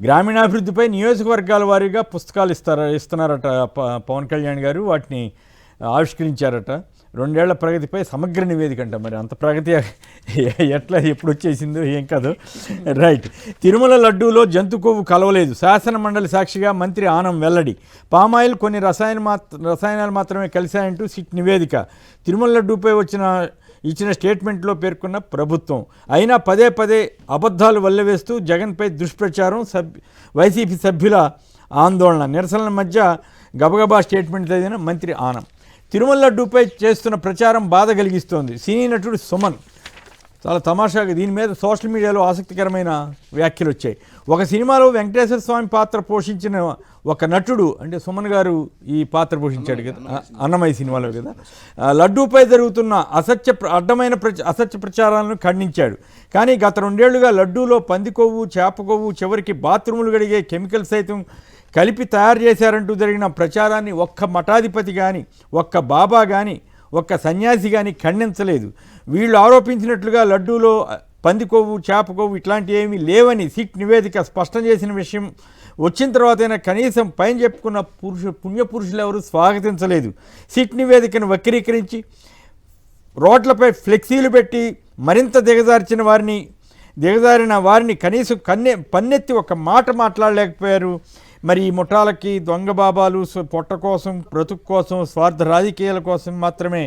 గ్రామీణాభివృద్ధిపై నియోజకవర్గాల వారీగా పుస్తకాలు ఇస్తున్నారట పవన్ కళ్యాణ్ గారు. వాటిని ఆవిష్కరించారట. 2 ఏళ్ల ప్రగతిపై సమగ్ర నివేదిక అంట. మరి అంత ప్రగతి ఎట్లా ఎప్పుడు వచ్చేసిందో ఏం కాదు. రైట్. తిరుమల లడ్డూలో జంతు కొవ్వు కలవలేదు, శాసన మండలి సాక్షిగా మంత్రి ఆనం వెల్లడి. పామాయిల్ కొన్ని రసాయనాలు మాత్రమే కలిశాయంటూ సిట్ నివేదిక. తిరుమల లడ్డూపై ఇచ్చిన స్టేట్మెంట్లో పేర్కొన్న ప్రభుత్వం అయినా పదే అబద్ధాలు వల్లవేస్తూ జగన్పై దుష్ప్రచారం. వైసీపీ సభ్యుల ఆందోళన, నిరసనల మధ్య గబగబా స్టేట్మెంట్ చదివిన మంత్రి ఆనం. తిరుమల లడ్డూపై చేస్తున్న ప్రచారం బాధ కలిగిస్తోంది. సినీ నటుడు సుమన్ చాలా తమాషాగా దీని మీద సోషల్ మీడియాలో ఆసక్తికరమైన వ్యాఖ్యలు వచ్చాయి. ఒక సినిమాలో వెంకటేశ్వర స్వామి పాత్ర పోషించిన ఒక నటుడు, అంటే సుమన్ గారు ఈ పాత్ర పోషించాడు కదా అన్నమయ్య సినిమాలో కదా, లడ్డూపై జరుగుతున్న అసత్య ప్రచారాలను ఖండించాడు. కానీ గత 2 ఏళ్లుగా లడ్డూలో పంది కొవ్వు, చేప కొవ్వు, చివరికి బాత్రూములు గడిగే కెమికల్ సైతం కలిపి తయారు చేశారంటూ జరిగిన ప్రచారాన్ని ఒక్క మఠాధిపతి కానీ, ఒక్క బాబా కానీ, ఒక్క సన్యాసి కానీ ఖండించలేదు. వీళ్ళు ఆరోపించినట్లుగా లడ్డూలో పంది కొవ్వు, చేప కొవ్వు ఇట్లాంటివి ఏమీ లేవని సిట్ నివేదిక స్పష్టం చేసిన విషయం వచ్చిన తర్వాతైనా కనీసం పైన చెప్పుకున్న పుణ్యపురుషులు ఎవరు స్వాగతించలేదు. సిట్ నివేదికను వక్రీకరించి రోడ్లపై ఫ్లెక్సీలు పెట్టి మరింత దిగజారిన వారిని కనీసం పన్నెత్తి ఒక మాట మాట్లాడలేకపోయారు. మరి ఈ ముఠాలకి దొంగ బాబాలు పొట్ట కోసం, బ్రతుకు కోసం, స్వార్థ రాజకీయాల కోసం మాత్రమే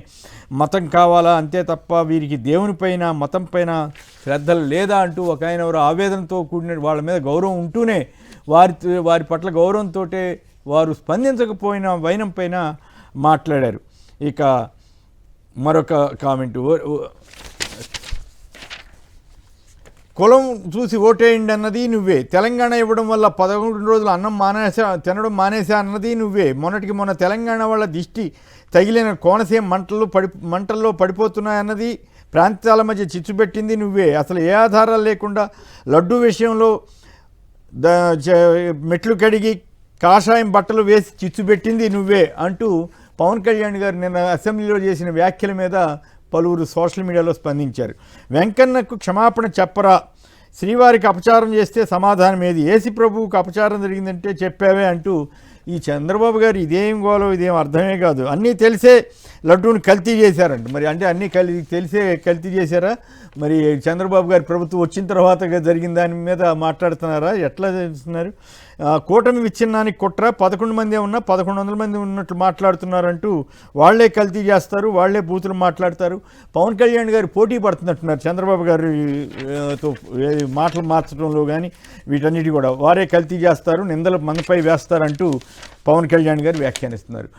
మతం కావాలా, అంతే తప్ప వీరికి దేవునిపైన మతం పైన శ్రద్ధలు లేదా అంటూ ఒక ఆయన ఎవరు ఆవేదనతో కూడిన వాళ్ళ మీద గౌరవం ఉంటూనే వారి పట్ల గౌరవంతో వారు స్పందించకపోయిన వైనం పైన మాట్లాడారు. ఇక మరొక కామెంటు, కులం చూసి ఓటేయండి అన్నది నువ్వే, తెలంగాణ ఇవ్వడం వల్ల 11 రోజులు అన్నం తినడం మానేసా అన్నది నువ్వే, మొన్న తెలంగాణ వాళ్ళ దిష్టి తగిలిన కోనసీమ మంటల్లో పడిపోతున్నాయన్నది, ప్రాంతాల మధ్య చిచ్చు పెట్టింది నువ్వే, అసలు ఏ ఆధారాలు లేకుండా లడ్డూ విషయంలో మెట్లు కడిగి కాషాయం బట్టలు వేసి చిచ్చు పెట్టింది నువ్వే అంటూ పవన్ కళ్యాణ్ గారు నిన్న అసెంబ్లీలో చేసిన వ్యాఖ్యల మీద పలువురు సోషల్ మీడియాలో స్పందించారు. వెంకన్నకు క్షమాపణ చెప్పరా, శ్రీవారికి అపచారం చేస్తే సమాధానం ఏది, ఏసి ప్రభువుకు అపచారం జరిగిందంటే చెప్పావే అంటూ ఈ చంద్రబాబు గారు ఇదేం గోలో, ఇదేం అర్థమే కాదు, అన్నీ తెలిసే లడ్డూని కల్తీ చేశారంట. మరి అంటే అన్నీ తెలిసే కల్తీ చేశారా? మరి చంద్రబాబు గారి ప్రభుత్వం వచ్చిన తర్వాత జరిగిన దాని మీద మాట్లాడుతున్నారా? ఎట్లా చేస్తున్నారు? కూటమి విచ్ఛిన్నానికి కుట్ర, 11 మంది ఉన్నా 1100 మంది ఉన్నట్లు మాట్లాడుతున్నారంటూ వాళ్లే కల్తీ చేస్తారు, వాళ్లే బూతులు మాట్లాడతారు. పవన్ కళ్యాణ్ గారు పోటీ పడుతున్నట్టున్నారు చంద్రబాబు గారితో మాటలు మార్చడంలో కానీ వీటన్నిటి కూడా వారే కల్తీ చేస్తారు, నిందలు మనపై వేస్తారంటూ పవన్ కళ్యాణ్ గారు వ్యాఖ్యానిస్తున్నారు.